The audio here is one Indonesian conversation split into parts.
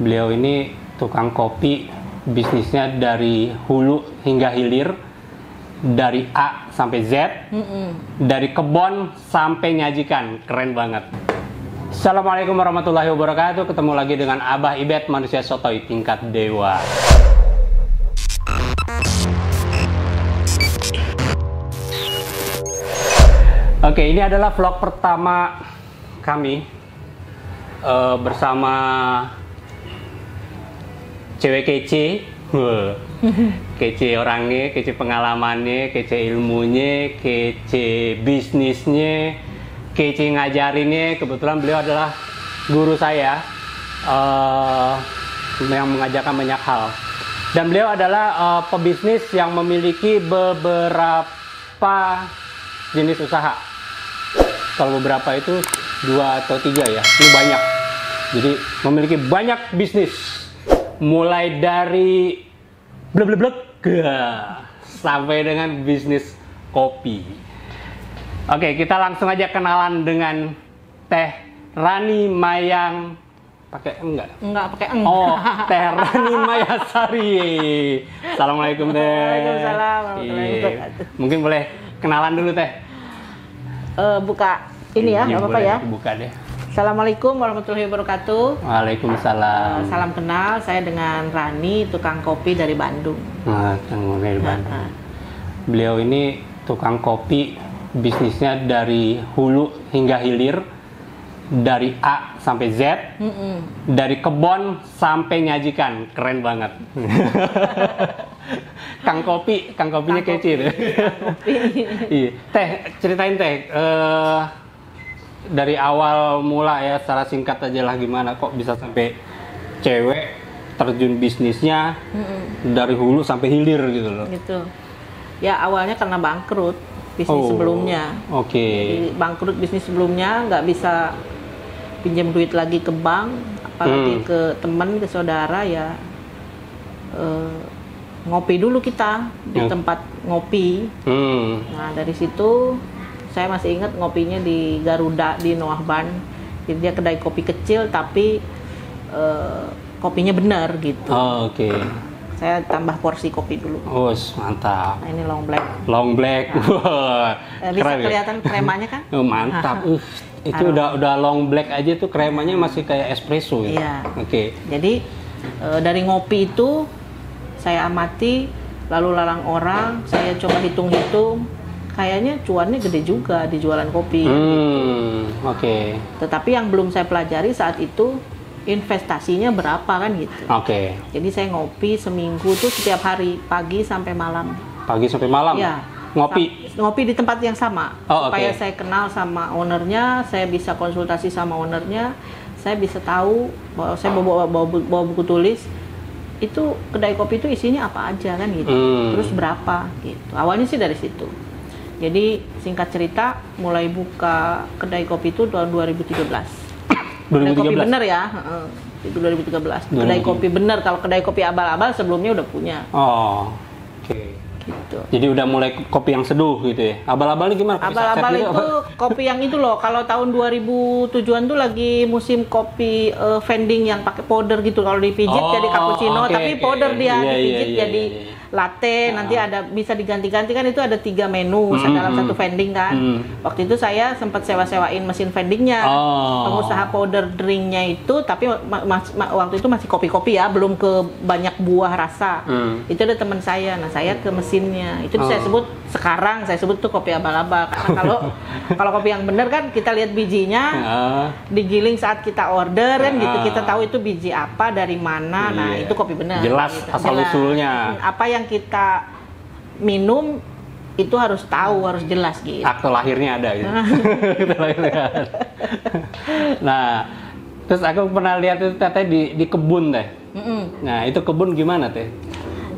Beliau ini tukang kopi, bisnisnya dari hulu hingga hilir, dari A sampai Z, dari kebon sampai nyajikan. Keren banget. Assalamualaikum warahmatullahi wabarakatuh. Ketemu lagi dengan Abah Ibet, manusia sotoy tingkat dewa. Oke, ini adalah vlog pertama kami bersama cewek kece. Kece orangnya, kece pengalamannya, kece ilmunya, kece bisnisnya, kece ngajarinnya. Kebetulan beliau adalah guru saya yang mengajarkan banyak hal. Dan beliau adalah pebisnis yang memiliki beberapa jenis usaha. Kalau beberapa itu 2 atau 3 ya, ini banyak. Jadi memiliki banyak bisnis, mulai dari blek sampai dengan bisnis kopi. Oke, kita langsung aja kenalan dengan Teh Rani Mayang. Pakai enggak pakai eng. Oh, Teh Rani Mayasari. Assalamualaikum Teh. Waalaikumsalam warahmatullahi wabarakatuh. Mungkin boleh kenalan dulu Teh. Buka ini ya, nggak apa-apa ya. Buka deh. Assalamualaikum warahmatullahi wabarakatuh. Waalaikumsalam. Salam kenal, saya dengan Rani, tukang kopi dari Bandung. Dari Bandung. Beliau ini tukang kopi, bisnisnya dari hulu hingga hilir, dari A sampai Z, dari kebon sampai nyajikan. Keren banget. Kang kopinya kece deh. Iya. Teh, ceritain Teh, dari awal mula ya, secara singkat aja lah, gimana kok bisa sampai cewek terjun bisnisnya dari hulu sampai hilir gitu loh. Gitu. Ya awalnya karena bangkrut bisnis sebelumnya. Oke. Jadi bangkrut bisnis sebelumnya, nggak bisa pinjam duit lagi ke bank, apalagi ke teman, ke saudara ya. Ngopi dulu kita di tempat ngopi. Nah dari situ saya masih ingat ngopinya di Garuda di Noah Ban. Jadi dia kedai kopi kecil tapi kopinya benar gitu. Oke. Saya tambah porsi kopi dulu. Oh, mantap. Nah ini long black. Long black. Wah. Bisa Keren, kelihatan kremanya kan? Oh, mantap. Itu udah long black aja tuh kremanya masih kayak espresso ya. Iya. Oke. Jadi dari ngopi itu saya amati, lalu larang orang, saya coba hitung-hitung, kayaknya cuannya gede juga di jualan kopi. Oke. Tetapi yang belum saya pelajari saat itu, investasinya berapa kan gitu. Oke. Jadi saya ngopi seminggu tuh setiap hari, pagi sampai malam. Pagi sampai malam? Ya. Ngopi? Ngopi di tempat yang sama. Supaya saya kenal sama ownernya, saya bisa konsultasi sama ownernya, saya bisa tahu bahwa saya bawa buku tulis, itu kedai kopi itu isinya apa aja kan gitu, terus berapa gitu. Awalnya sih dari situ. Jadi singkat cerita, mulai buka kedai kopi itu tahun 2013. Kedai kopi bener ya, itu 2013. Kedai kopi bener. Kalau kedai kopi abal-abal sebelumnya udah punya. Oh, oke. Gitu. Jadi udah mulai kopi yang seduh gitu ya. Abal-abal ini gimana? Abal-abal itu kopi yang itu loh. Kalau tahun 2007-an tuh lagi musim kopi vending yang pakai powder gitu. Kalau dipijit jadi cappuccino, tapi powder dia dipijit jadi latte. Nanti ada bisa diganti-ganti kan, itu ada 3 menu dalam satu vending kan. Waktu itu saya sempat sewa-sewain mesin vendingnya, pengusaha powder drinknya itu. Tapi waktu itu masih kopi-kopi ya, belum ke banyak buah rasa. Itu ada teman saya. Nah saya ke mesinnya. Itu saya sebut, sekarang saya sebut tuh kopi abal-abal. Karena kalau kopi yang bener kan kita lihat bijinya, digiling saat kita order kan gitu. Kita tahu itu biji apa, dari mana. Nah itu kopi bener. Jelas gitu. asal-usulnya. Apa yang kita minum itu harus tahu, harus jelas gitu. Akte lahirnya ada gitu. Akte lahirnya ada. Nah, terus aku pernah lihat itu Teh di kebun Teh. Nah, itu kebun gimana Teh?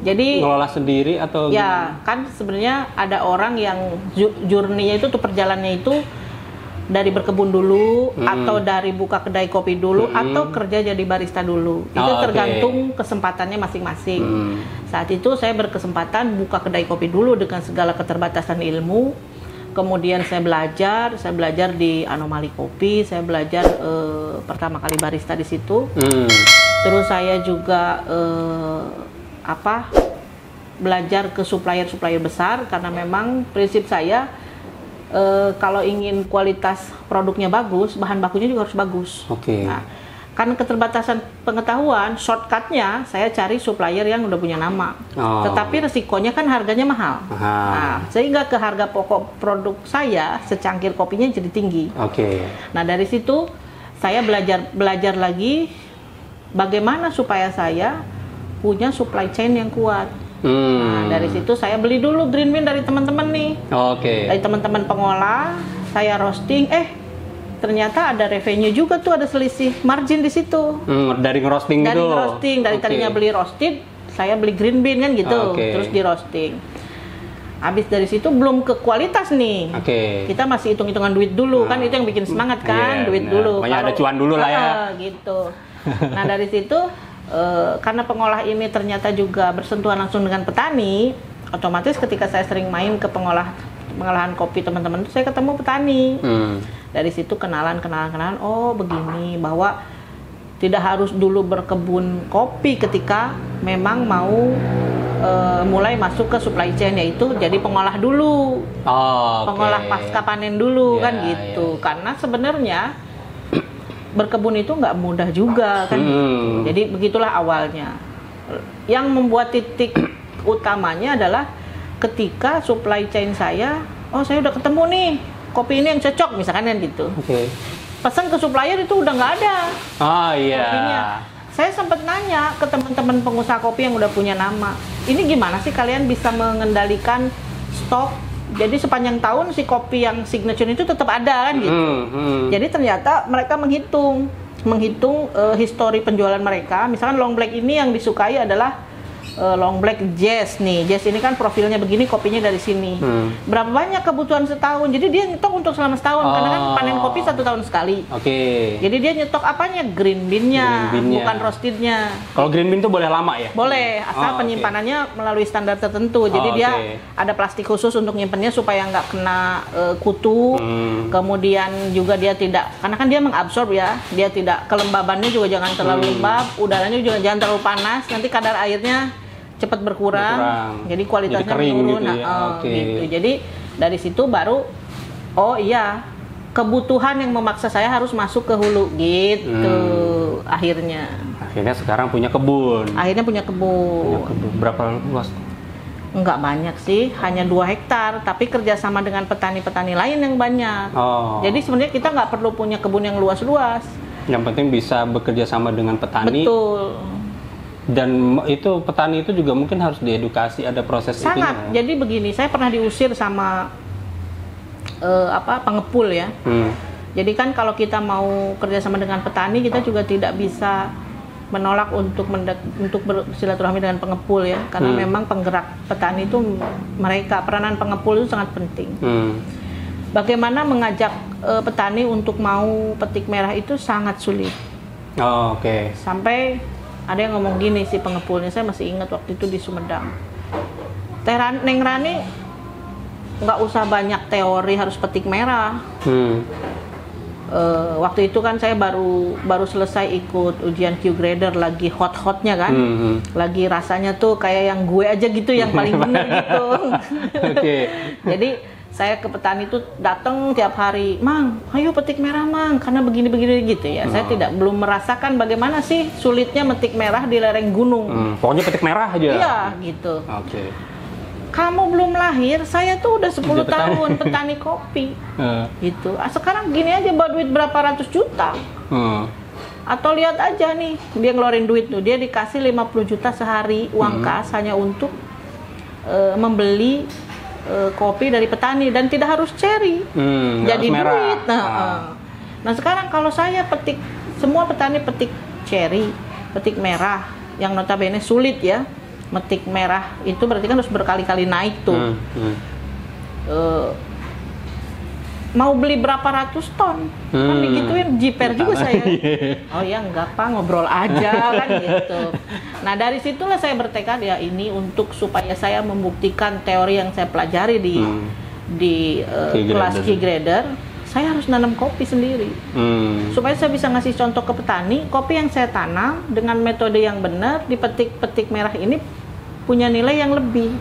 Jadi ngelola sendiri atau ya gimana? Kan sebenarnya ada orang yang journey-nya itu tuh, perjalanannya itu dari berkebun dulu, atau dari buka kedai kopi dulu, atau kerja jadi barista dulu. Itu tergantung kesempatannya masing-masing. Saat itu saya berkesempatan buka kedai kopi dulu dengan segala keterbatasan ilmu. Kemudian saya belajar di Anomali Kopi, saya belajar pertama kali barista di situ. Terus saya juga belajar ke supplier-supplier besar, karena memang prinsip saya kalau ingin kualitas produknya bagus, bahan bakunya juga harus bagus. Nah, karena keterbatasan pengetahuan, shortcutnya saya cari supplier yang udah punya nama. Tetapi resikonya kan harganya mahal. Nah, sehingga ke harga pokok produk saya secangkir kopinya jadi tinggi. Nah, dari situ saya belajar lagi bagaimana supaya saya punya supply chain yang kuat. Nah, dari situ saya beli dulu green bean dari teman-teman nih. Dari teman-teman pengolah, saya roasting. Ternyata ada revenue juga tuh, ada selisih margin di situ. Dari ngerosting gitu. Dari ngerosting, dari tadinya beli roasted, saya beli green bean kan gitu. Terus di roasting. Habis dari situ belum ke kualitas nih. Kita masih hitung-hitungan duit dulu, kan itu yang bikin semangat kan, duit dulu. Pokoknya ada cuan dulu lah ya. Gitu. Nah, dari situ karena pengolah ini ternyata juga bersentuhan langsung dengan petani, otomatis ketika saya sering main ke pengolahan kopi teman-teman itu saya ketemu petani. Dari situ kenalan, oh begini, bahwa tidak harus dulu berkebun kopi ketika memang mau mulai masuk ke supply chain, yaitu jadi pengolah dulu. Pengolah pasca panen dulu kan gitu. Karena sebenarnya berkebun itu nggak mudah juga kan gitu. Jadi begitulah awalnya. Yang membuat titik utamanya adalah ketika supply chain saya, saya udah ketemu nih kopi ini yang cocok misalkan kan gitu. Pesan ke supplier itu udah nggak ada. Kopinya. Saya sempat nanya ke teman-teman pengusaha kopi yang udah punya nama, ini gimana sih kalian bisa mengendalikan stok? Jadi sepanjang tahun si kopi yang signature itu tetap ada kan gitu. Jadi ternyata mereka menghitung histori penjualan mereka. Misalkan long black ini yang disukai adalah long black jazz nih. Jazz ini kan profilnya begini, kopinya dari sini. Berapa banyak kebutuhan setahun? Jadi dia nyetok untuk selama setahun, karena kan panen kopi 1 tahun sekali. Jadi dia nyetok apanya? Green bean-nya, bukan roastednya. Kalau green bean itu boleh lama ya? Boleh, asal penyimpanannya melalui standar tertentu. Jadi dia ada plastik khusus untuk nyimpennya supaya nggak kena kutu. Kemudian juga dia tidak, karena kan dia mengabsorb ya, dia tidak, kelembabannya juga jangan terlalu lembab, udaranya juga jangan terlalu panas, nanti kadar airnya cepat berkurang. Jadi kualitasnya menurun. Gitu ya? Gitu. Jadi dari situ baru kebutuhan yang memaksa saya harus masuk ke hulu gitu. Akhirnya sekarang punya kebun. Punya kebun. Berapa luas? Enggak banyak sih, hanya 2 hektar, tapi kerjasama dengan petani-petani lain yang banyak. Jadi sebenarnya kita nggak perlu punya kebun yang luas-luas. Yang penting bisa bekerja sama dengan petani. Betul. Dan itu petani itu juga mungkin harus diedukasi, ada proses itu. Sangat. Jadi begini, saya pernah diusir sama pengepul ya. Jadi kan kalau kita mau kerjasama dengan petani, kita juga tidak bisa menolak untuk bersilaturahmi dengan pengepul ya, karena memang penggerak petani itu mereka, peranan pengepul itu sangat penting. Bagaimana mengajak petani untuk mau petik merah itu sangat sulit. Sampai ada yang ngomong gini, si pengepulnya, saya masih ingat waktu itu di Sumedang. Neng Rani nggak usah banyak teori harus petik merah. Waktu itu kan saya baru selesai ikut ujian Q grader, lagi hot-hotnya kan. Lagi rasanya tuh kayak yang gue aja gitu yang paling bener gitu. Jadi saya ke petani itu datang tiap hari, Mang, ayo petik merah Mang, karena begini-begini gitu ya. Saya belum merasakan bagaimana sih sulitnya metik merah di lereng gunung. Pokoknya petik merah aja. Iya, gitu. Kamu belum lahir, saya tuh udah 10 tahun petani kopi. Gitu. Sekarang gini aja, bawa duit berapa ratus juta. Atau lihat aja nih, dia ngeluarin duit tuh, dia dikasih 50 juta sehari uang kas hanya untuk membeli kopi dari petani, dan tidak harus cherry, jadi duit. Nah sekarang kalau saya petik, semua petani petik cherry, petik merah, yang notabene sulit ya, metik merah itu berarti kan harus berkali-kali naik tuh. Mau beli berapa ratus ton, kan digituin, jiper juga saya. Oh ya enggak Pak, ngobrol aja kan gitu. Nah dari situlah saya bertekad ya, ini untuk supaya saya membuktikan teori yang saya pelajari di kelas Q grader, saya harus nanam kopi sendiri. Supaya saya bisa ngasih contoh ke petani, kopi yang saya tanam dengan metode yang benar, dipetik merah ini punya nilai yang lebih.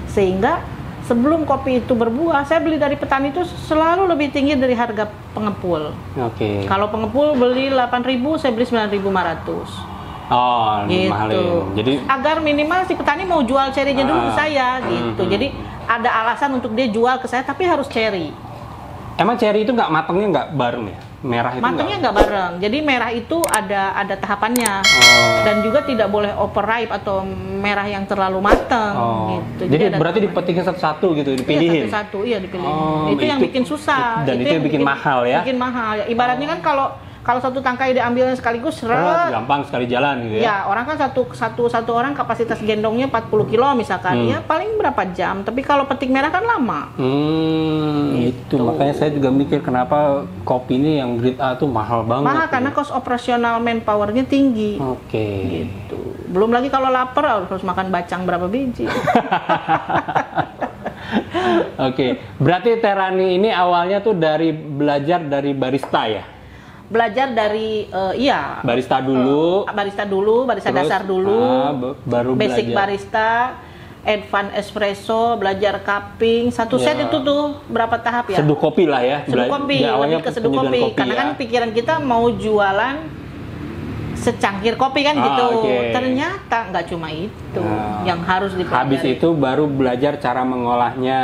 Sehingga sebelum kopi itu berbuah, saya beli dari petani itu selalu lebih tinggi dari harga pengepul. Oke. Kalau pengepul beli 8.000, saya beli 9.500. Oh, gitu. mahalin. Jadi agar minimal si petani mau jual cerinya dulu ke saya gitu. Jadi ada alasan untuk dia jual ke saya, tapi harus ceri. Emang ceri itu nggak matangnya nggak bareng ya? Merah itu matangnya nggak bareng. Jadi merah itu ada tahapannya. Dan juga tidak boleh overripe atau merah yang terlalu matang gitu. Jadi berarti dipetiknya satu-satu gitu, dipilihin. Iya, satu-satu, iya dipilihin. Itu yang bikin susah. Dan itu yang bikin mahal ya? Bikin mahal. Ibaratnya kan kalau satu tangkai diambilnya sekaligus gampang sekali jalan gitu ya. Ya, orang kan satu orang kapasitas gendongnya 40 kilo misalkan. Ya paling berapa jam. Tapi kalau petik merah kan lama. Itu makanya saya juga mikir kenapa kopi ini yang grade A tuh mahal banget. Mahal karena cost operasional manpowernya tinggi. Oke. Gitu. Belum lagi kalau lapar harus makan bacang berapa biji. Oke. Berarti Terani ini awalnya tuh belajar dari barista ya? Belajar dari barista dulu, barista terus, dasar dulu, baru basic belajar. barista, advance espresso, belajar cupping, satu set itu tuh berapa tahap ya? Seduh kopi lah ya. Seduh kopi, lebih ke seduh kopi. Karena kan pikiran kita mau jualan secangkir kopi kan gitu. Ternyata nggak cuma itu yang harus dipelajari. Habis itu baru belajar cara mengolahnya.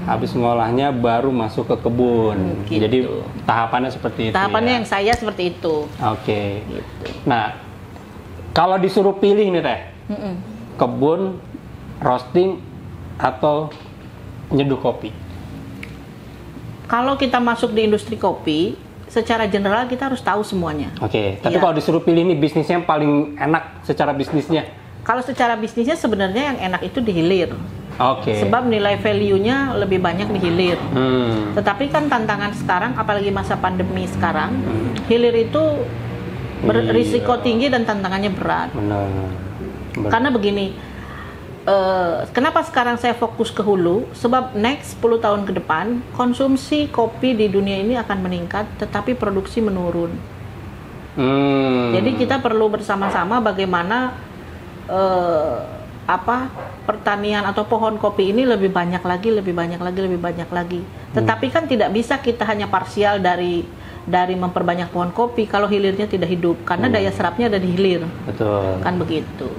Habis ngolahnya baru masuk ke kebun. Gitu. Jadi tahapannya seperti itu. Tahapannya yang saya seperti itu. Oke. Gitu. Nah, kalau disuruh pilih nih Teh, kebun, roasting, atau nyeduh kopi? Kalau kita masuk di industri kopi, secara general kita harus tahu semuanya. Oke. Tapi kalau disuruh pilih nih bisnisnya yang paling enak secara bisnisnya? Kalau secara bisnisnya sebenarnya yang enak itu di hilir. Oke. Sebab nilai value-nya lebih banyak di hilir. Tetapi kan tantangan sekarang, apalagi masa pandemi sekarang, hilir itu berisiko tinggi dan tantangannya berat. Benar. Karena begini, kenapa sekarang saya fokus ke hulu? Sebab next 10 tahun ke depan, konsumsi kopi di dunia ini akan meningkat, tetapi produksi menurun. Jadi kita perlu bersama-sama bagaimana pertanian atau pohon kopi ini lebih banyak lagi. Tetapi kan tidak bisa kita hanya parsial dari memperbanyak pohon kopi kalau hilirnya tidak hidup, karena daya serapnya ada di hilir. Betul. Kan begitu.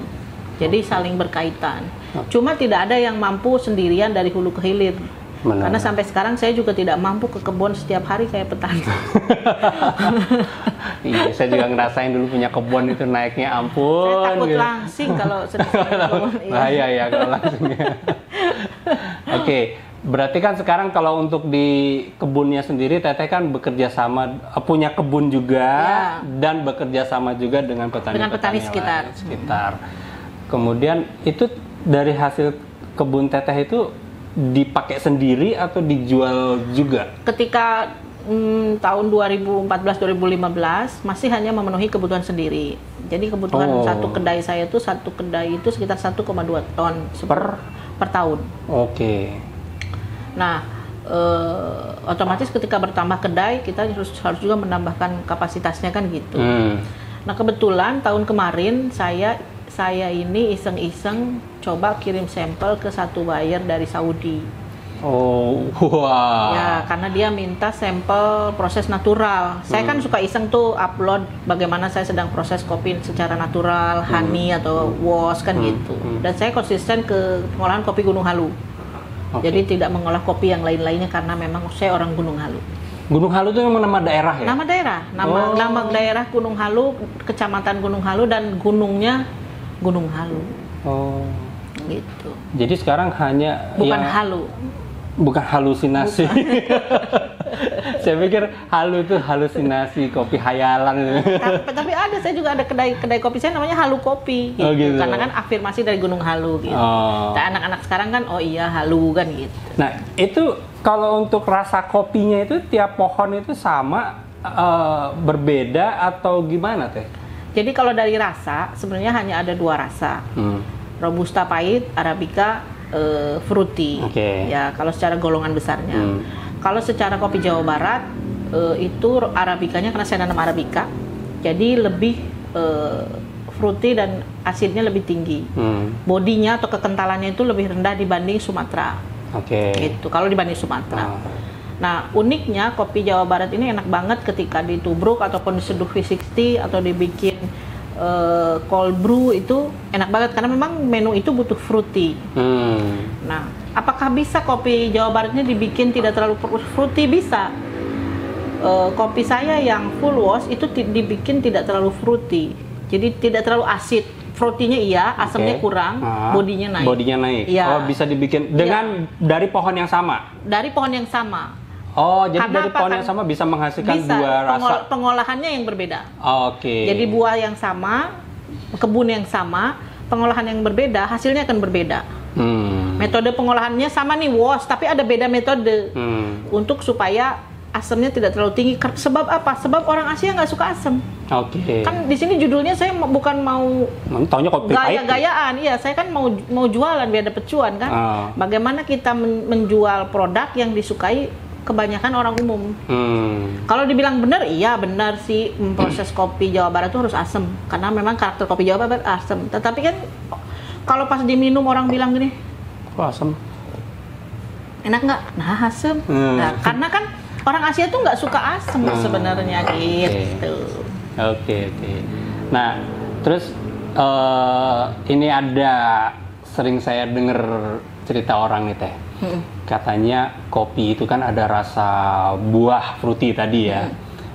Jadi saling berkaitan. Cuma tidak ada yang mampu sendirian dari hulu ke hilir. Benar. Karena sampai sekarang saya juga tidak mampu ke kebun setiap hari kayak petani. Iya, saya juga ngerasain dulu punya kebun itu naiknya ampun. Saya takut gitu. langsing kalau sedang kebun. Bahaya ya kalau langsingnya. Oke, berarti kan sekarang kalau untuk di kebunnya sendiri, Teteh kan bekerja sama, punya kebun juga dan bekerja sama juga dengan petani sekitar. Kemudian itu dari hasil kebun Teteh itu dipakai sendiri atau dijual juga? Ketika tahun 2014-2015 masih hanya memenuhi kebutuhan sendiri. Jadi kebutuhan satu kedai saya itu sekitar 1,2 ton per tahun. Oke. Nah, otomatis ketika bertambah kedai kita harus juga menambahkan kapasitasnya kan gitu. Nah, kebetulan tahun kemarin saya ini iseng-iseng coba kirim sampel ke satu buyer dari Saudi. Ya, karena dia minta sampel proses natural. Saya kan suka iseng tuh upload bagaimana saya sedang proses kopi secara natural, honey atau wash kan gitu. Dan saya konsisten ke pengolahan kopi Gunung Halu. Jadi tidak mengolah kopi yang lain-lainnya karena memang saya orang Gunung Halu. Gunung Halu itu memang nama daerah ya? Nama daerah, nama daerah Gunung Halu, kecamatan Gunung Halu, dan gunungnya Gunung Halu. Gitu. Jadi sekarang hanya bukan halusinasi. Saya pikir halu itu halusinasi, kopi hayalan. Tapi saya juga ada kedai kopi saya namanya Halu Kopi gitu. Gitu. Karena kan afirmasi dari Gunung Halu gitu. Nah, anak-anak sekarang kan Halu kan gitu. Nah, itu kalau untuk rasa kopinya itu tiap pohon itu sama, berbeda atau gimana Teh? Jadi kalau dari rasa sebenarnya hanya ada 2 rasa. Robusta pahit, Arabica fruity. Ya, kalau secara golongan besarnya. Kalau secara kopi Jawa Barat itu arabikanya, karena saya nanam arabika, jadi lebih fruity dan asidnya lebih tinggi. Bodinya atau kekentalannya itu lebih rendah dibanding Sumatera. Oke. Gitu. Kalau dibanding Sumatera. Nah, uniknya kopi Jawa Barat ini enak banget ketika ditubruk ataupun diseduh V60 atau dibikin cold brew, itu enak banget karena memang menu itu butuh fruity. Nah, apakah bisa kopi Jawa Barat ini dibikin tidak terlalu fruity? Bisa. Kopi saya yang full wash itu dibikin tidak terlalu fruity, jadi tidak terlalu asid. Fruity-nya iya, asamnya kurang, bodinya naik. Bodinya naik. Ya. Oh, bisa dibikin dengan dari pohon yang sama. Dari pohon yang sama. Oh, jadi Karena dari pohon yang sama bisa menghasilkan dua rasa. Pengolahannya yang berbeda. Oke. Jadi buah yang sama, kebun yang sama, pengolahan yang berbeda, hasilnya akan berbeda. Metode pengolahannya sama nih, wash, tapi ada beda metode untuk supaya asamnya tidak terlalu tinggi. Sebab apa? Sebab orang Asia nggak suka asam. Oke. Kan di sini judulnya saya bukan mau taunya kopi pahit. Gaya-gayaan. Iya, saya kan mau jualan biar dapet cuan kan. Bagaimana kita menjual produk yang disukai kebanyakan orang umum. Kalau dibilang benar, iya benar sih, proses kopi Jawa Barat itu harus asam karena memang karakter kopi Jawa Barat asam. Tetapi kan kalau pas diminum orang bilang gini, kok asam? Enak nggak? Nah, asam. Nah, karena kan orang Asia tuh nggak suka asam sebenarnya gitu. Oke. Nah, terus ini ada sering saya dengar cerita orang nih Teh. Katanya kopi itu kan ada rasa buah fruity tadi ya.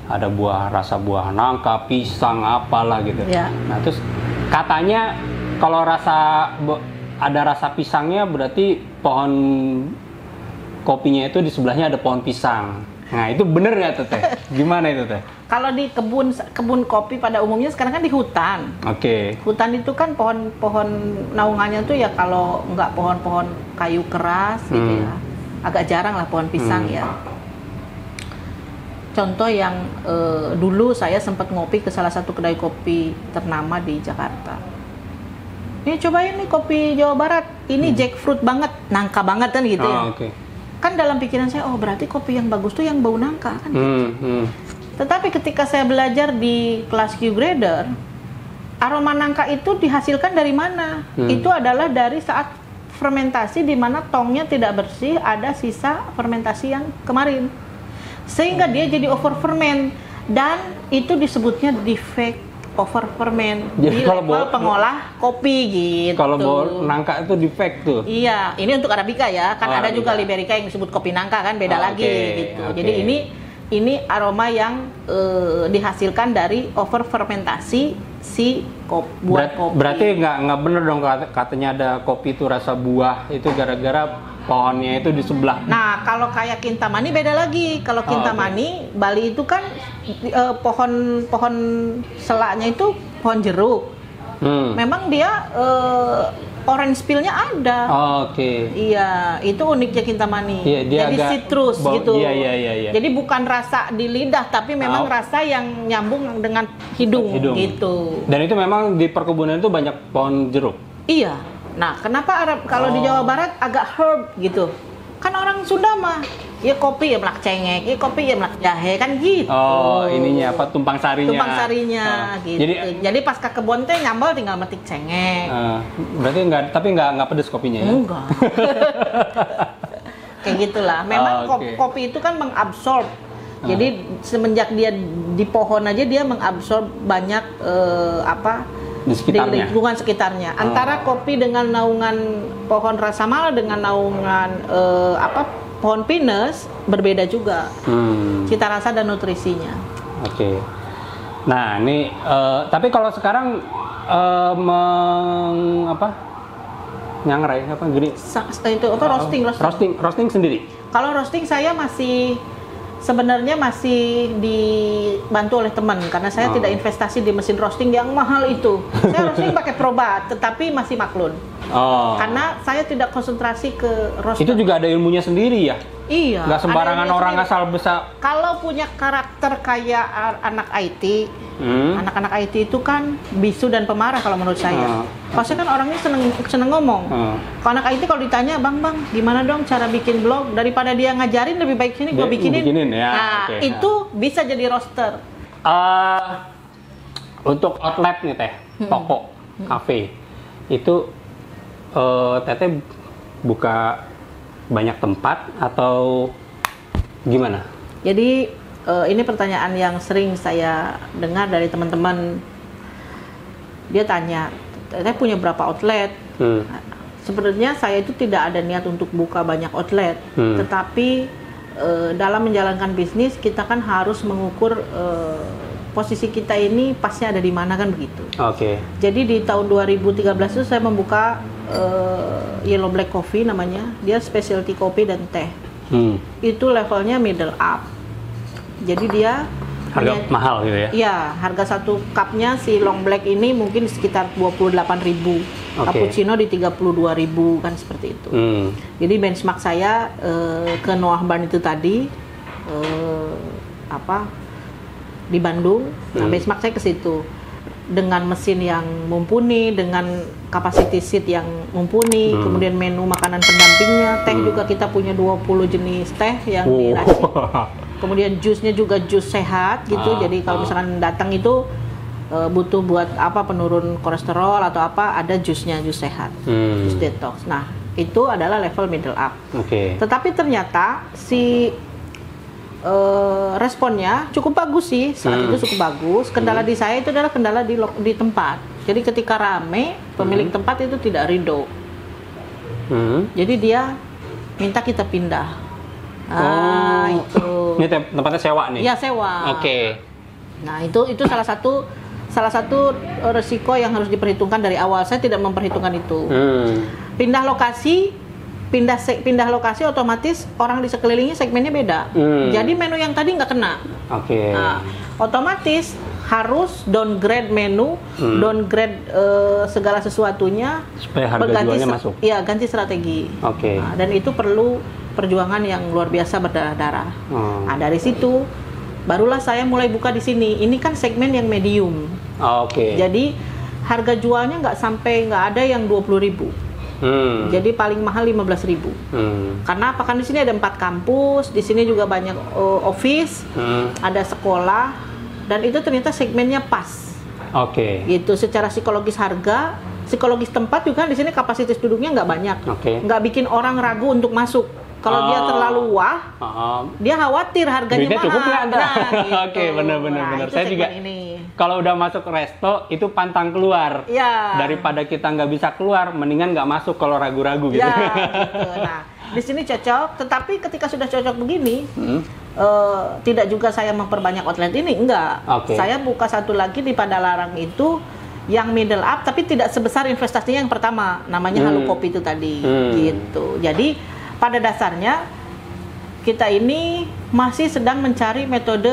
Ada rasa buah nangka, pisang, apalah gitu. Nah, terus katanya kalau ada rasa pisangnya berarti pohon kopinya itu di sebelahnya ada pohon pisang. Nah, itu bener nggak Teh? Gimana itu Teh? Kalau di kebun kopi pada umumnya sekarang kan di hutan. Oke. Hutan itu kan pohon naungannya tuh ya kalau nggak pohon-pohon kayu keras gitu ya. Agak jarang lah pohon pisang ya. Contoh yang dulu saya sempat ngopi ke salah satu kedai kopi ternama di Jakarta. Ini cobain nih kopi Jawa Barat. Ini jackfruit banget, nangka banget kan gitu ya. Okay. Kan dalam pikiran saya, oh berarti kopi yang bagus tuh yang bau nangka kan gitu. Tetapi ketika saya belajar di kelas Q grader, aroma nangka itu dihasilkan dari mana? Itu adalah dari saat fermentasi di mana tongnya tidak bersih, ada sisa fermentasi yang kemarin. Sehingga dia jadi over ferment dan itu disebutnya defect over ferment di level pengolah kopi gitu. Kalau bawa nangka itu defect tuh. Iya, ini untuk arabica ya. Kan ada juga liberica yang disebut kopi nangka kan, beda lagi gitu. Jadi ini aroma yang dihasilkan dari over fermentasi si buah kopi. Berarti nggak bener dong katanya ada kopi itu rasa buah itu gara-gara pohonnya itu di sebelah. Nah, kalau kayak Kintamani beda lagi. Kalau Kintamani Bali itu kan pohon selaknya itu pohon jeruk. Memang dia orange peel-nya ada. Iya, itu uniknya Kintamani. Jadi citrus gitu. Iya. Jadi bukan rasa di lidah, tapi memang rasa yang nyambung dengan hidung gitu. Dan itu memang di perkebunan itu banyak pohon jeruk. Iya. Nah, kenapa kalau di Jawa Barat agak herb gitu? Kan orang Sunda mah, ya kopi ya melak cengek, ya kopi ya melak jahe kan gitu. Oh, ininya apa tumpang sarinya? Tumpang sarinya gitu. Jadi pas ke kebun teh nyambal tinggal metik cengek. Berarti nggak pedes kopinya ya? Enggak. Kayak gitulah. Memang kopi itu kan mengabsorb. Jadi semenjak dia di pohon aja dia mengabsorb banyak di lingkungan sekitarnya. Antara kopi dengan naungan pohon rasa mala dengan naungan pohon pinus berbeda juga. Cita rasa dan nutrisinya. Oke. Nah, ini tapi kalau sekarang nyangrai apa gini? Itu Roasting sendiri. Kalau roasting saya sebenarnya masih dibantu oleh teman karena saya tidak investasi di mesin roasting yang mahal itu. Saya roasting pakai Probat, tetapi masih maklun. Karena saya tidak konsentrasi ke roasting. Itu juga ada ilmunya sendiri ya? Iya. Nggak sembarangan ada orang sendiri. asal besar. Kalau punya karakter kayak anak IT, anak-anak IT itu kan bisu dan pemarah kalau menurut saya. Pasti kan orangnya seneng ngomong. Kalau anak IT kalau ditanya, bang, gimana dong cara bikin blog? Daripada dia ngajarin, lebih baik sini gue bikinin. Ya, nah, okay. itu bisa jadi roster. Untuk outlet nih teh, toko, kafe, itu teteh buka banyak tempat atau gimana? Jadi ini pertanyaan yang sering saya dengar dari teman-teman. Dia tanya, "Teteh punya berapa outlet?" Sebenarnya saya itu tidak ada niat untuk buka banyak outlet, tetapi dalam menjalankan bisnis kita kan harus mengukur posisi kita ini pasnya ada di mana kan begitu. Oke. Jadi di tahun 2013 itu saya membuka Yellow Black Coffee namanya, dia specialty kopi dan teh. Itu levelnya middle up. Jadi dia harga mahal gitu ya? Iya, harga satu cupnya si long black ini mungkin sekitar 28.000, cappuccino di 32.000 kan seperti itu. Jadi benchmark saya ke Noah Barn itu tadi di Bandung. Nah, benchmark saya ke situ. Dengan mesin yang mumpuni, dengan capacity seat yang mumpuni, kemudian menu makanan pendampingnya, teh juga kita punya 20 jenis teh yang diracik. Kemudian jusnya juga jus sehat gitu. Jadi kalau misalkan datang itu butuh buat apa penurun kolesterol atau apa, ada jusnya, jus sehat, jus detox. Nah, itu adalah level middle up. Tetapi ternyata si responnya cukup bagus sih, saat itu cukup bagus. Kendala di saya itu adalah kendala di tempat. Jadi ketika rame, pemilik tempat itu tidak ridho. Jadi dia minta kita pindah. Itu. Ini tempatnya sewa nih? Iya, sewa. Nah, itu salah satu resiko yang harus diperhitungkan dari awal. Saya tidak memperhitungkan itu. Pindah lokasi otomatis orang di sekelilingnya segmennya beda. Jadi menu yang tadi nggak kena. Nah, otomatis harus downgrade menu, downgrade segala sesuatunya supaya harga jualnya masuk. Iya, ganti strategi. Nah, dan itu perlu perjuangan yang luar biasa berdarah-darah. Nah, dari situ barulah saya mulai buka di sini. Ini kan segmen yang medium. Jadi harga jualnya nggak ada yang 20.000. Jadi paling mahal 15.000. Karena apa? Kan di sini ada 4 kampus, di sini juga banyak office, ada sekolah, dan itu ternyata segmennya pas. Gitu. Secara psikologis harga, psikologis tempat juga di sini kapasitas duduknya nggak banyak, nggak bikin orang ragu untuk masuk. Kalau dia terlalu wah, dia khawatir harganya mahal. Cukup nggak? Gitu. Benar. Saya juga kalau udah masuk resto itu pantang keluar. Daripada kita nggak bisa keluar, mendingan nggak masuk kalau ragu-ragu gitu. Gitu. Nah, di sini cocok. Tetapi ketika sudah cocok begini, tidak juga saya memperbanyak outlet ini, enggak. Saya buka satu lagi di Padalarang itu yang middle up, tapi tidak sebesar investasinya yang pertama, namanya Halu Kopi itu tadi. Gitu. Jadi pada dasarnya kita ini masih sedang mencari metode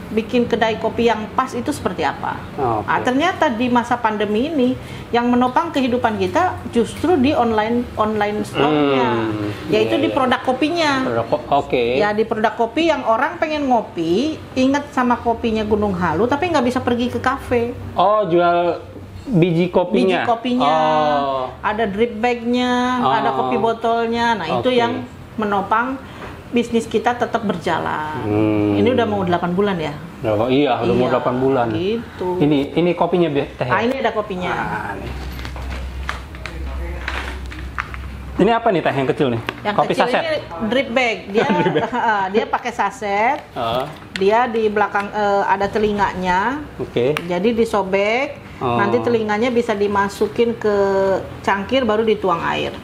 bikin kedai kopi yang pas itu seperti apa. Nah, ternyata di masa pandemi ini yang menopang kehidupan kita justru di online store-nya, yaitu di produk kopinya. Ya, di produk kopi yang orang pengen ngopi, ingat sama kopinya Gunung Halu, tapi nggak bisa pergi ke kafe. Jual biji kopinya. Ada drip bagnya, ada kopi botolnya. Nah, itu yang menopang bisnis kita tetap berjalan. Ini udah mau 8 bulan ya? Iya, udah mau 8 bulan. Gitu. Ini kopinya teh. Ini ada kopinya. Ini apa nih teh yang kecil nih? Yang kopi kecil saset. Ini drip bag. Dia pakai saset. Dia di belakang ada telinganya. Jadi disobek. Nanti telinganya bisa dimasukin ke cangkir baru dituang air.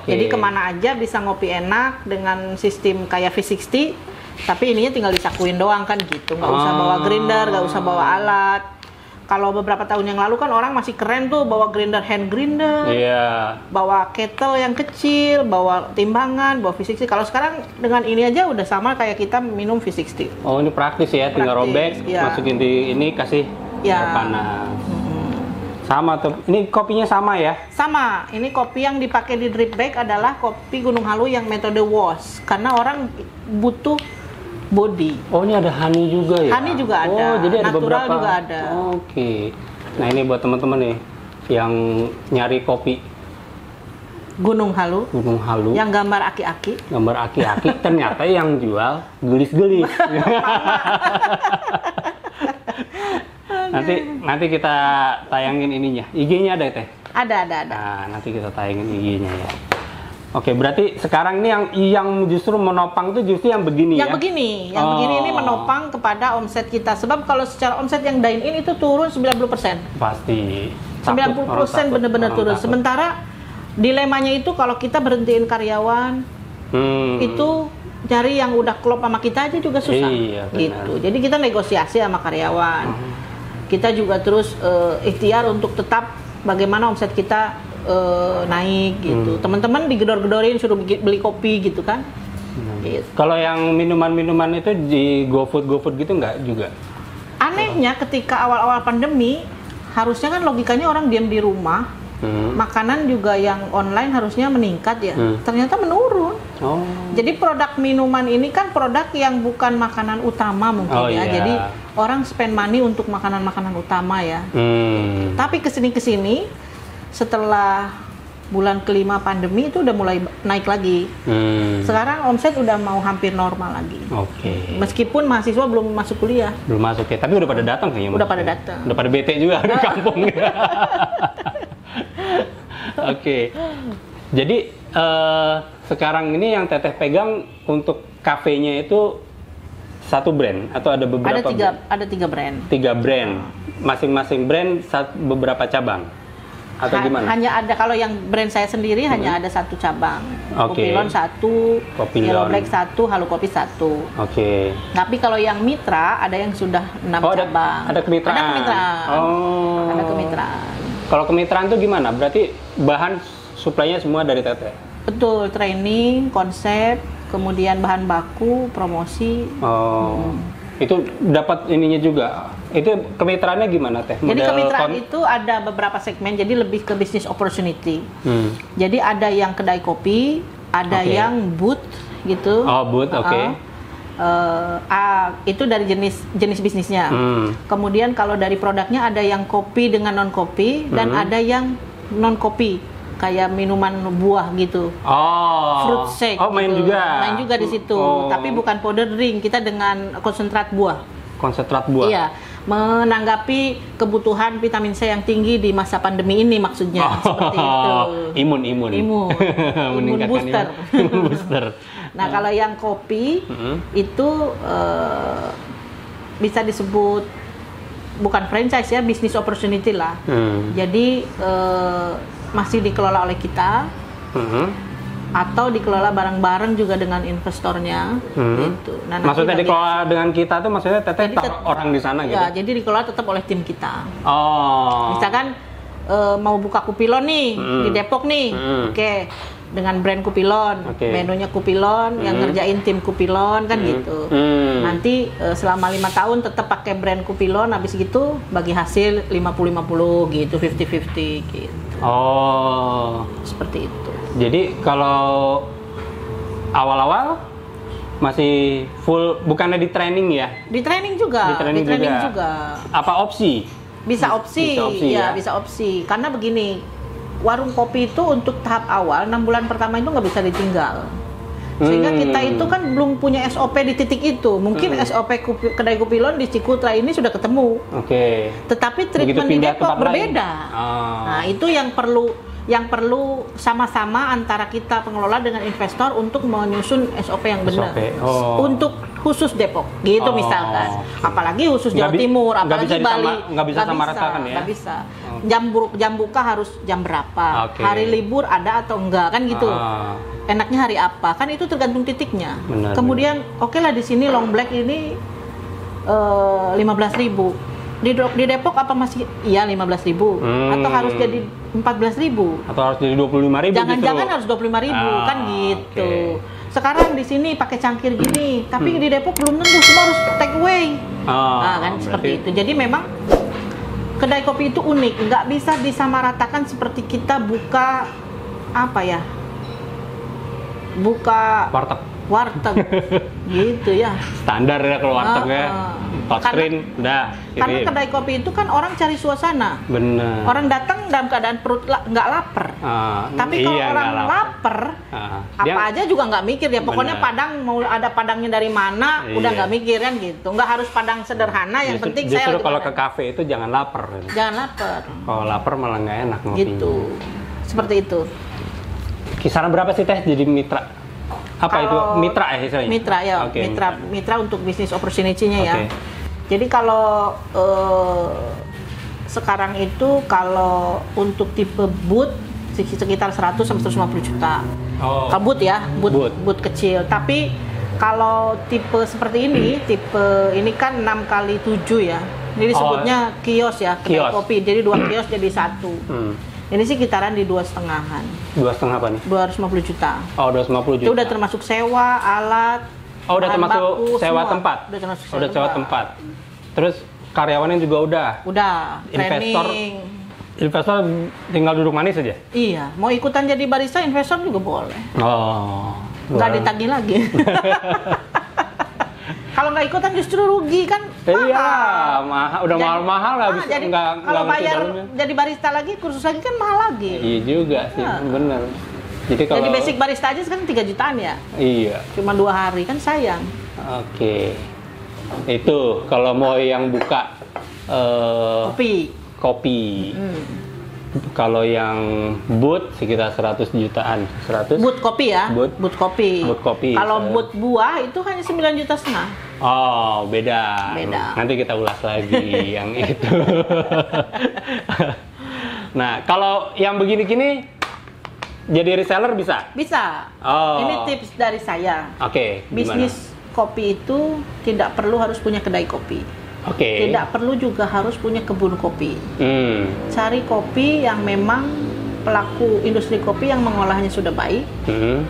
Jadi kemana aja bisa ngopi enak dengan sistem kayak V60. Tapi ininya tinggal disakuin doang kan gitu. Nggak usah bawa grinder, nggak usah bawa alat. Kalau beberapa tahun yang lalu kan orang masih keren tuh bawa grinder, hand grinder, bawa kettle yang kecil, bawa timbangan, bawa V60. Kalau sekarang dengan ini aja udah sama kayak kita minum V60. Ini praktis ya, tinggal robek, masukin di ini, kasih air panas. Sama tuh. Ini kopinya sama ya? Sama. Ini kopi yang dipakai di drip bag adalah kopi Gunung Halu yang metode wash. Karena orang butuh body. Oh, ini ada honey juga ya? Honey juga ada. Oh, jadi ada natural beberapa. juga ada. Oke. Nah, ini buat teman-teman nih yang nyari kopi Gunung Halu. Gunung Halu. Yang gambar aki-aki. Gambar aki-aki, ternyata yang jual gelis-gelis. Nanti kita tayangin ininya. IG-nya ada Teh? Ada. Nah, nanti kita tayangin IG-nya ya. Oke, berarti sekarang ini yang justru menopang itu justru yang begini yang ya? begini ini menopang kepada omset kita. Sebab kalau secara omset yang dine in itu turun 90%. Pasti. 90% benar-benar turun. Sementara dilemanya itu kalau kita berhentiin karyawan, itu cari yang udah klop sama kita aja juga susah. Iya, gitu. Jadi kita negosiasi sama karyawan. Kita juga terus ikhtiar untuk tetap bagaimana omset kita naik gitu. Teman-teman digedor-gedorin suruh beli kopi gitu kan. Gitu. Kalau yang minuman-minuman itu di GoFood gitu nggak juga? Anehnya ketika awal-awal pandemi harusnya kan logikanya orang diam di rumah, makanan juga yang online harusnya meningkat ya. Ternyata menurun. Oh. Jadi produk minuman ini kan produk yang bukan makanan utama mungkin ya. Iya. Jadi orang spend money untuk makanan-makanan utama ya. Tapi kesini setelah bulan kelima pandemi itu udah mulai naik lagi. Sekarang omset udah mau hampir normal lagi. Oke. Meskipun mahasiswa belum masuk kuliah. Belum masuk ya, tapi udah pada datang kayaknya. Udah pada datang. Udah pada bete juga di kampung. Oke. Jadi sekarang ini yang Teteh pegang untuk kafenya itu satu brand atau ada beberapa? Ada tiga brand. 3 brand. Masing-masing brand beberapa cabang. Atau gimana? Hanya ada, kalau yang brand saya sendiri hanya ada satu cabang. Oke. Kopilon 1, Yellow Black 1, Halu Kopi 1. Oke. Tapi kalau yang mitra ada yang sudah 6 cabang. Ada kemitraan. Ada kemitraan. Oh. Ada kemitraan. Kalau kemitraan itu gimana? Berarti bahan suplainya semua dari Teteh? Betul, training, konsep, kemudian bahan baku, promosi. Oh. Itu dapat ininya juga. Itu kemitraannya gimana Teh? Jadi kemitraan itu ada beberapa segmen, jadi lebih ke business opportunity. Jadi ada yang kedai kopi, ada yang booth gitu. Oh, booth, oke. Itu dari jenis bisnisnya. Kemudian kalau dari produknya ada yang kopi dengan non kopi dan ada yang non kopi, kayak minuman buah gitu. Fruit shake. Oh, main gitu. juga. Main juga di situ. Tapi bukan powder drink, kita dengan konsentrat buah. Konsentrat buah. Iya, menanggapi kebutuhan vitamin C yang tinggi di masa pandemi ini maksudnya. Seperti itu. Imun. Imun booster. Imun booster. Nah, kalau yang kopi itu bisa disebut bukan franchise ya, business opportunity lah. Jadi masih dikelola oleh kita. Atau dikelola bareng-bareng juga dengan investornya gitu. Nah, maksudnya dikelola dengan kita tuh maksudnya Teteh orang di sana gitu? Ya, jadi dikelola tetap oleh tim kita. Oh. Misalkan mau buka Kupilon nih di Depok nih, oke, dengan brand Kupilon, menunya Kupilon, yang ngerjain tim Kupilon kan gitu. Nanti selama 5 tahun tetap pakai brand Kupilon, habis gitu bagi hasil 50-50 gitu, 50-50 gitu. Oh. Seperti itu. Jadi kalau awal-awal masih full, bukannya di training ya? Di training juga. Di training juga. Apa opsi? Bisa opsi ya, bisa opsi. Karena begini, warung kopi itu untuk tahap awal 6 bulan pertama itu nggak bisa ditinggal. Sehingga kita itu kan belum punya SOP di titik itu. Mungkin SOP kedai Kupilon di Cikutra ini sudah ketemu. Oke. Tetapi treatment di Depok berbeda. Nah, itu yang perlu sama-sama antara kita pengelola dengan investor untuk menyusun SOP yang benar. Untuk khusus Depok, gitu misalkan. Apalagi khusus Jawa Timur, apalagi Bali. Nggak bisa sama ratakan ya? Nggak bisa. Jam buka harus jam berapa? Hari libur ada atau enggak kan gitu. Enaknya hari apa? Kan itu tergantung titiknya. Benar, kemudian oke lah di sini long black ini 15.000. Di Depok apa masih iya 15.000 atau harus jadi 14.000 atau harus jadi 25.000? Jangan-jangan harus 25.000 kan gitu. Sekarang di sini pakai cangkir gini, tapi di Depok belum tentu, semua harus take away. Nah, kan seperti itu. Jadi memang kedai kopi itu unik, nggak bisa disamaratakan seperti kita buka apa ya, buka warteg gitu ya. Standar ya kalau warteg ya. Touchscreen, udah. Karena kedai kopi itu kan orang cari suasana. Bener. Orang datang dalam keadaan perut nggak lapar. Tapi kalau orang lapar, apa aja juga nggak mikir ya. Pokoknya Padang mau ada Padangnya dari mana, udah nggak mikir kan gitu. Nggak harus Padang sederhana. Yang penting saya. Justru kalau ke kafe itu jangan lapar. Jangan lapar. Kalau lapar malah nggak enak ngopinya. Gitu. Seperti itu. Kisaran berapa sih teh jadi mitra? Apa itu mitra ya istilahnya? Mitra ya, okay, mitra untuk bisnis opportunity-nya ya. Jadi kalau sekarang itu kalau untuk tipe boot sekitar 100 sampai 150 juta. Kalau boot ya, boot kecil. Tapi kalau tipe seperti ini, tipe ini kan 6x7 ya. Ini disebutnya kios ya, kedai kopi. Jadi 2 kios jadi 1. Ini sih kitaran di 2,5-an. 2,5 apa nih? 250 juta. 250 juta. Itu udah termasuk sewa, alat, udah termasuk baku, sewa semua. tempat? Udah termasuk sewa tempat. Terus karyawannya juga udah? Udah, Investor tinggal duduk manis aja? Iya, mau ikutan jadi barista investor juga boleh. Nggak ditagih lagi. Kalau nggak ikutan justru rugi kan? Iya, mahal. Udah mahal-mahal lah. Kalau bayar jadi barista lagi, kursus lagi kan mahal lagi. Iya juga sih, bener. Jadi basic barista aja sekarang 3 jutaan ya? Iya. Cuma 2 hari, kan sayang. Oke. Itu kalau mau yang buka kopi. Kalau yang boot sekitar 100 jutaan. 100? Boot kopi ya? Boot kopi. Kalau boot buah itu hanya 9,5 juta. Beda. Nanti kita ulas lagi yang itu. Nah, kalau yang begini-gini jadi reseller bisa? Bisa. Ini tips dari saya. Bisnis kopi itu tidak perlu harus punya kedai kopi. Tidak perlu juga harus punya kebun kopi. Cari kopi yang memang pelaku industri kopi yang mengolahnya sudah baik,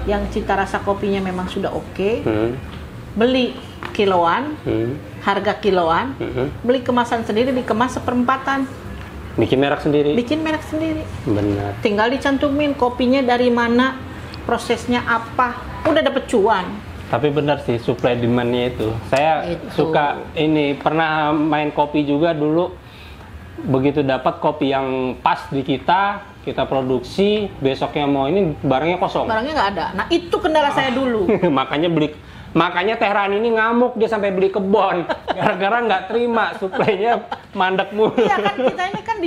yang cita rasa kopinya memang sudah oke. Beli kiloan, harga kiloan, beli kemasan sendiri, dikemas seperempatan. Bikin merek sendiri. Benar. Tinggal dicantumin kopinya dari mana, prosesnya apa, udah dapet cuan. Tapi benar sih supply demand-nya itu. Saya suka ini, pernah main kopi juga dulu. Begitu dapat kopi yang pas di kita produksi, besoknya mau ini barangnya kosong. Barangnya nggak ada. Nah, itu kendala saya dulu. Makanya Teh Rani ini ngamuk, dia sampai beli kebon gara-gara nggak terima suplainya mandek mulu. Iya kan, kita ini kan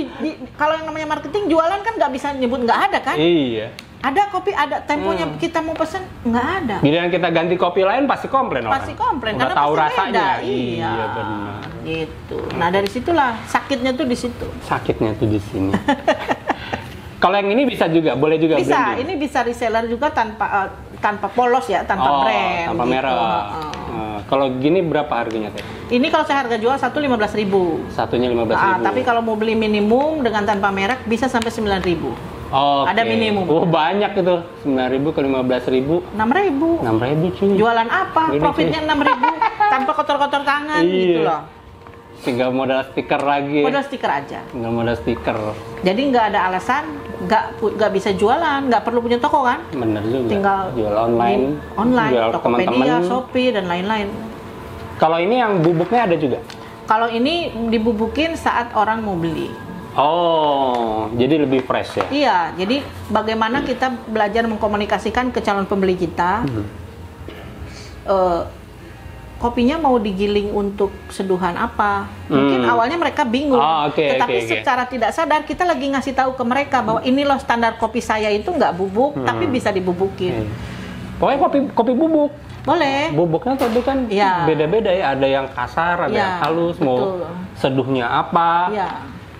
kalau yang namanya marketing jualan kan nggak bisa nyebut nggak ada kan? Iya. Ada kopi, ada temponya kita mau pesen, nggak ada. Giliran kita ganti kopi lain pasti komplain orang. Pasti komplain, karena tahu rasanya. Iya, benar. Gitu. Nah dari situlah sakitnya tuh di situ. Sakitnya tuh di sini. Kalau yang ini bisa juga, boleh juga. Bisa, branding. ini bisa reseller juga tanpa polos ya, tanpa brand. Tanpa gitu. merek. Kalau gini berapa harganya teh? Ini kalau saya harga jual 15.000. Satunya 15.000. Tapi kalau mau beli minimum dengan tanpa merek bisa sampai 9.000. Ada minimum. Banyak itu. 9.000 ke 15.000. 6.000. 6.000 cuy. Jualan apa? Gini, profitnya 6.000 tanpa kotor-kotor tangan gitu loh. Tinggal modal stiker lagi. Modal stiker aja. Tinggal modal stiker. Jadi nggak ada alasan nggak bisa jualan, nggak perlu punya toko kan? Bener juga. Tinggal jual online, jual Tokopedia, Shopee dan lain-lain. Kalau ini yang bubuknya ada juga? Kalau ini dibubukin saat orang mau beli. Jadi lebih fresh ya? Iya, jadi bagaimana kita belajar mengkomunikasikan ke calon pembeli kita. Kopinya mau digiling untuk seduhan apa? Mungkin awalnya mereka bingung, tetapi secara tidak sadar kita lagi ngasih tahu ke mereka bahwa ini loh standar kopi saya itu nggak bubuk, tapi bisa dibubukin. Pokoknya kopi bubuk. Boleh. Bubuknya tapi kan beda-beda ya. Ada yang kasar, ada yang halus. Mau seduhnya apa?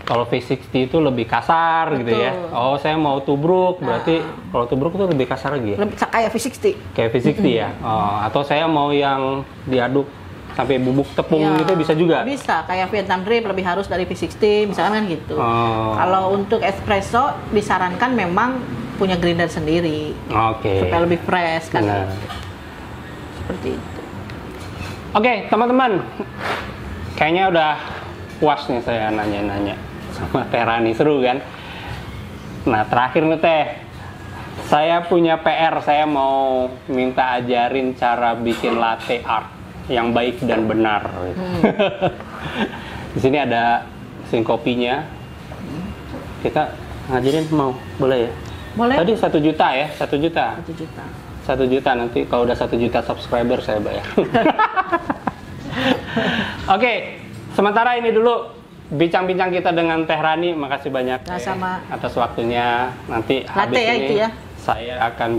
Kalau V60 itu lebih kasar gitu ya. Saya mau tubruk, berarti kalau tubruk itu lebih kasar lagi ya? Lebih kayak V60. Kayak V60 ya? Atau saya mau yang diaduk sampai bubuk tepung gitu bisa juga? Bisa, kayak Vietnam Drip lebih halus dari V60, misalkan kan gitu. Kalau untuk espresso, disarankan memang punya grinder sendiri. Supaya lebih fresh kan. Seperti itu. Oke, teman-teman. Kayaknya udah puas nih saya nanya-nanya. sama Teh Rani, seru kan? Nah, terakhir nih Teh, saya punya PR, saya mau minta ajarin cara bikin latte art yang baik dan benar. Di sini ada mesin kopinya. Kita ngajarin mau, boleh ya? Boleh. Tadi 1 juta ya, 1 juta. 1 juta. 1 juta nanti kalau udah 1 juta subscriber saya bayar. Oke, sementara ini dulu bincang-bincang kita dengan Teh Rani. Makasih banyak Sama atas waktunya. Nanti latte habis ya ini itu ya. saya akan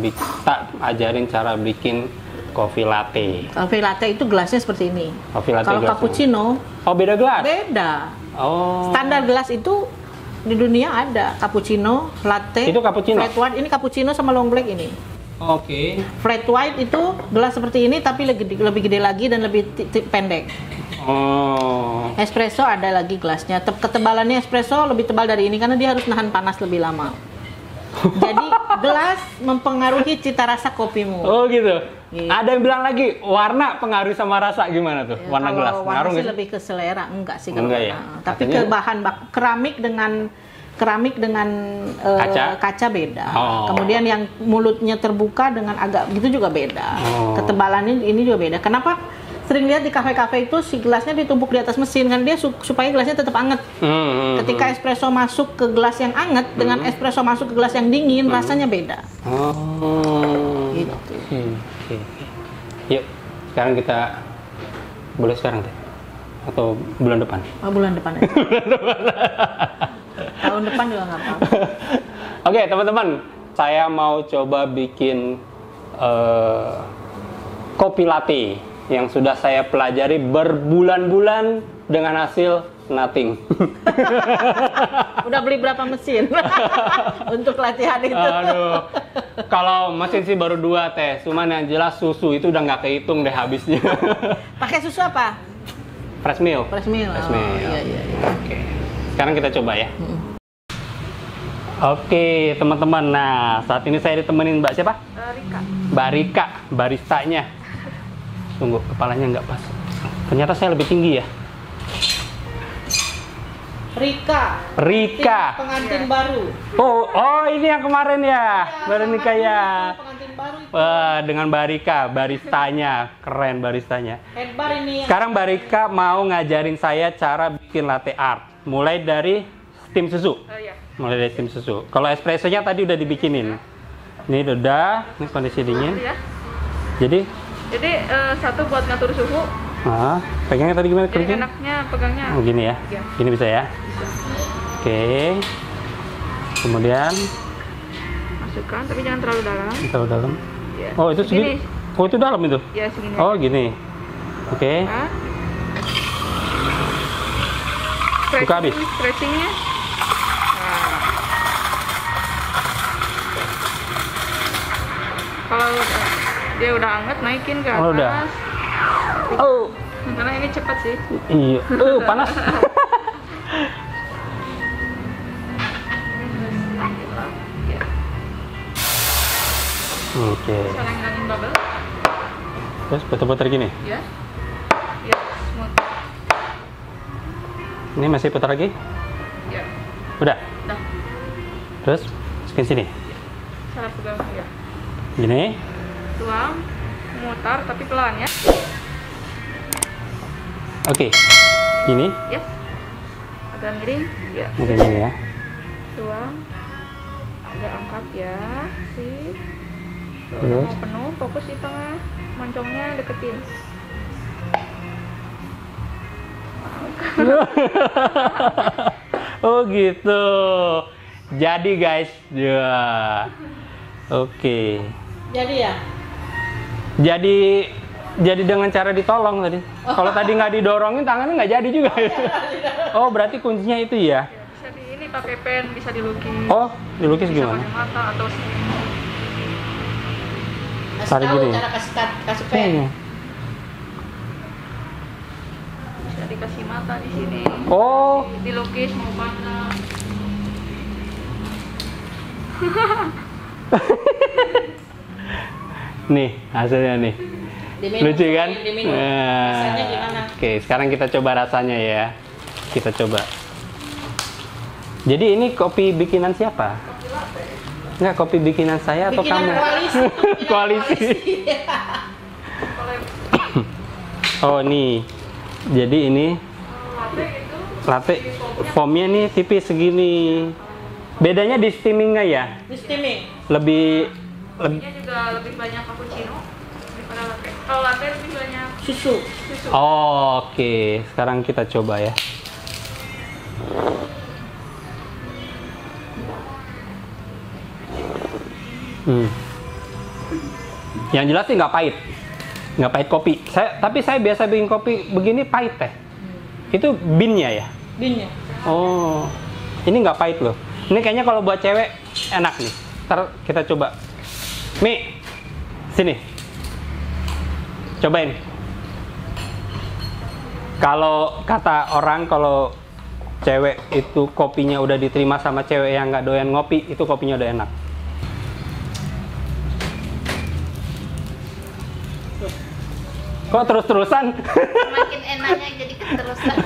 ajarin cara bikin coffee latte. Coffee latte itu gelasnya seperti ini. Coffee latte Kalau gelasnya. cappuccino, Oh, beda gelas? beda. Oh. Standar gelas itu di dunia ada cappuccino, latte. Itu cappuccino? Flat white ini cappuccino sama long black ini. Oke. Flat white itu gelas seperti ini tapi lebih gede lagi dan lebih pendek. Oh. Espresso ada lagi gelasnya. Ketebalannya espresso lebih tebal dari ini karena dia harus nahan panas lebih lama. Jadi gelas mempengaruhi cita rasa kopimu. Oh gitu. Gitu. Ada yang bilang lagi warna pengaruh sama rasa, gimana tuh? Ya, Warna kalau gelas warna pengaruh sih nggak sih? lebih ke selera, enggak sih kalau Enggak ya? warna. Tapi Katanya- ke bahan keramik dengan kaca beda. Oh. Kemudian yang mulutnya terbuka dengan agak gitu juga beda. Oh. Ketebalannya ini juga beda. Kenapa sering lihat di kafe-kafe itu si gelasnya ditumpuk di atas mesin kan dia supaya gelasnya tetap anget. Ketika espresso masuk ke gelas yang anget dengan espresso masuk ke gelas yang dingin rasanya beda. Oh. Gitu. Oke. Yuk, sekarang kita boleh sekarang Teh? Atau bulan depan? Oh, bulan depan aja. Tahun depan juga nggak apa-apa. Oke, teman-teman, saya mau coba bikin kopi latte yang sudah saya pelajari berbulan-bulan dengan hasil nothing. Udah beli berapa mesin untuk latihan itu? Aduh, kalau mesin sih baru 2 Teh, cuman yang jelas susu itu udah nggak kehitung deh habisnya. Pakai susu apa? Fresh milk. Fresh milk. Fresh Oh, milk. iya. Oke, sekarang kita coba ya. Oke, teman-teman. Nah, saat ini saya ditemenin Mbak siapa? Rika. Mbak Rika, baristanya. Tunggu, kepalanya nggak pas. Ternyata saya lebih tinggi ya. Rika. Pengantin baru. Oh, ini yang kemarin ya, Mbak Rika ya. Pengantin baru. Wah, dengan Mbak Rika, baristanya, keren baristanya. Head bar ini. Sekarang Mbak Rika mau ngajarin saya cara bikin latte art, mulai dari steam susu. Iya. Mulai dari steam susu. Kalau espressonya tadi udah dibikinin. Ini udah, ini kondisi dingin. Ya. Jadi, satu buat ngatur suhu. pegangnya tadi gimana? Jadi Kerja? enaknya pegangnya. Oh, gini ya. Iya. Gini bisa ya. Oke. Kemudian Masukkan, tapi jangan terlalu dalam. taruh dalam. Ya. Oh, itu segini. Oh, itu dalam itu. Ya segini. Oh, gini. Oke. Nah. Buka habis. Stretchingnya. Nah. Kalau dia udah hangat, naikin ke atas. Oh, udah. Oh, Karena ini cepat sih. iya. Panas. Ya. Oke. Sekarang hilangin bubble. Terus putar-putar gini. Ya. Ya, smooth. Ini masih putar lagi? Ya. Udah. Dah. Terus masukin sini. Salah pegang ya. Gini. Tuang, mutar tapi pelan ya. Oke. Gini. Ya. Agak miring. Ya. Mungkin gini ya. Tuang. Agak angkat ya. Sip. Terus. Mau penuh, fokus di tengah. Moncongnya deketin. Oh gitu. Jadi guys, ya. Oke. Jadi ya. Jadi dengan cara ditolong tadi. Kalau tadi nggak didorongin tangannya nggak jadi juga. Oh berarti kuncinya itu ya. Bisa di ini pakai pen, bisa dilukis. Oh dilukis Bisa gimana? pakai mata atau Kasih Tarik tahu gini ya? cara kasih pen. Iya. bisa dikasih mata di sini. Oh. Dilukis mau pandang. Nih hasilnya nih. Diminum, Lucu kan? diminum. Nah. Rasanya gimana? Oke, sekarang kita coba rasanya ya. Kita coba. Jadi ini kopi bikinan siapa? Kopi latte. Enggak, kopi bikinan saya atau Bikinan kamu? koalisi. Koalisi. Kalau Oh, nih. Jadi ini latte itu latte foamnya nih tipis segini. Bedanya di steaming nggak ya? Di steaming. Lebih kopinya juga lebih banyak cappuccino daripada latte. Kalau latte lebih banyak Susu. susu. Oh, oke. Sekarang kita coba ya. Yang jelas sih nggak pahit. Nggak pahit kopi. Tapi saya biasa bikin kopi begini pahit teh. Itu bean-nya ya? Binnya. Oh, ini nggak pahit loh. Ini kayaknya kalau buat cewek enak nih. Ntar kita coba. Mi, sini. Cobain. Kalau kata orang kalau cewek itu kopinya udah diterima sama cewek yang nggak doyan ngopi, itu kopinya udah enak. Kok terus-terusan? Makin enaknya jadi keterusan.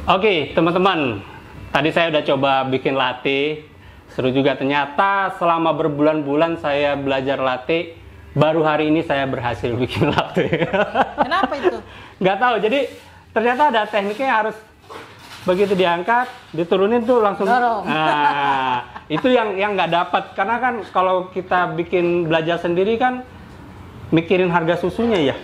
Oke, teman-teman. Tadi saya udah coba bikin latte. Seru juga. Ternyata selama berbulan-bulan saya belajar latte, baru hari ini saya berhasil bikin latte. Kenapa itu? Nggak tahu. Jadi ternyata ada tekniknya, harus begitu diangkat, diturunin tuh langsung. Dorong. Nah, itu yang nggak dapat. Karena kan kalau kita bikin belajar sendiri kan mikirin harga susunya ya.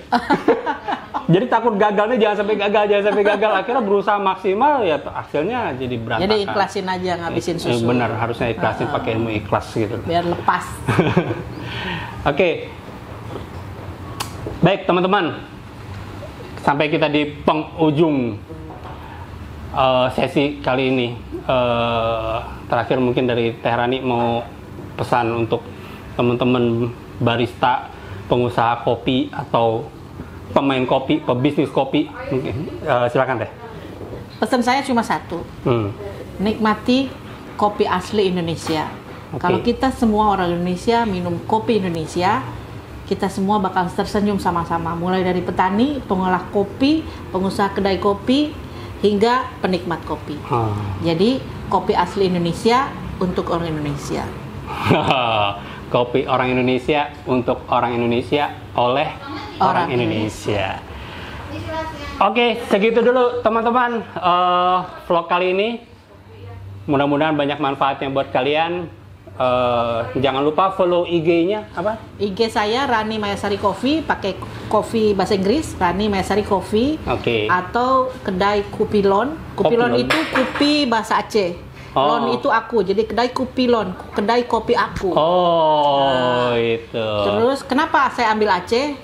Jadi takut gagalnya, jangan sampai gagal. Akhirnya berusaha maksimal, ya hasilnya jadi berantakan. Jadi ikhlasin aja ngabisin susu. Bener, harusnya ikhlasin, pakai ilmu ikhlas gitu. Biar lepas. Oke. Baik teman-teman, sampai kita di penghujung sesi kali ini. Terakhir mungkin dari Teh Rani mau pesan untuk teman-teman barista, pengusaha kopi atau pemain kopi, pebisnis kopi, mungkin silakan Teh. Pesan saya cuma satu, nikmati kopi asli Indonesia. Oke. Kalau kita semua orang Indonesia minum kopi Indonesia, kita semua bakal tersenyum sama-sama. Mulai dari petani, pengolah kopi, pengusaha kedai kopi, hingga penikmat kopi. Jadi kopi asli Indonesia untuk orang Indonesia. Kopi orang Indonesia untuk orang Indonesia oleh orang Indonesia. Oke, segitu dulu teman-teman vlog kali ini. Mudah-mudahan banyak manfaatnya buat kalian. Jangan lupa follow IG-nya apa? IG saya Rani Mayasari Coffee, pakai coffee bahasa Inggris, Rani Mayasari Coffee. Oke. Atau kedai Kupilon. Kupilon Kupilon. itu kopi bahasa Aceh. Oh. Lon itu aku, jadi kedai Kupilon, kedai kopi aku. Oh, itu. Terus kenapa saya ambil Aceh?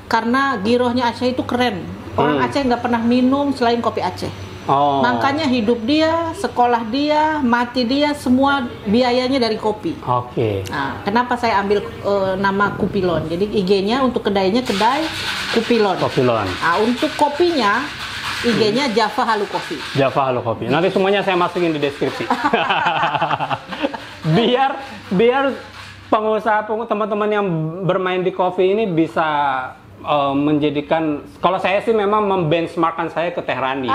Karena girohnya Aceh itu keren. Orang Aceh nggak pernah minum selain kopi Aceh. Oh. Makanya hidup dia, sekolah dia, mati dia, semua biayanya dari kopi. Oke. Nah, kenapa saya ambil nama Kupilon? Jadi IG-nya untuk kedainya kedai Kupilon. Kupilon. Nah, untuk kopinya IG-nya Java Halu Coffee. Java Halo Kopi. Nanti semuanya saya masukin di deskripsi. biar pengusaha teman-teman yang bermain di kopi ini bisa menjadikan, kalau saya sih memang membenchmarkkan saya ke Teh Rani.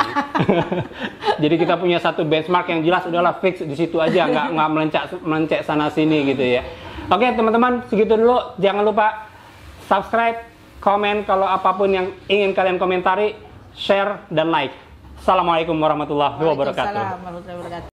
Jadi kita punya satu benchmark yang jelas, udahlah fix di situ aja, nggak melencek sana sini gitu ya. Oke teman-teman, segitu dulu. Jangan lupa subscribe, komen kalau apapun yang ingin kalian komentari, share dan like. Assalamualaikum warahmatullahi wabarakatuh. Waalaikumsalam warahmatullahi wabarakatuh.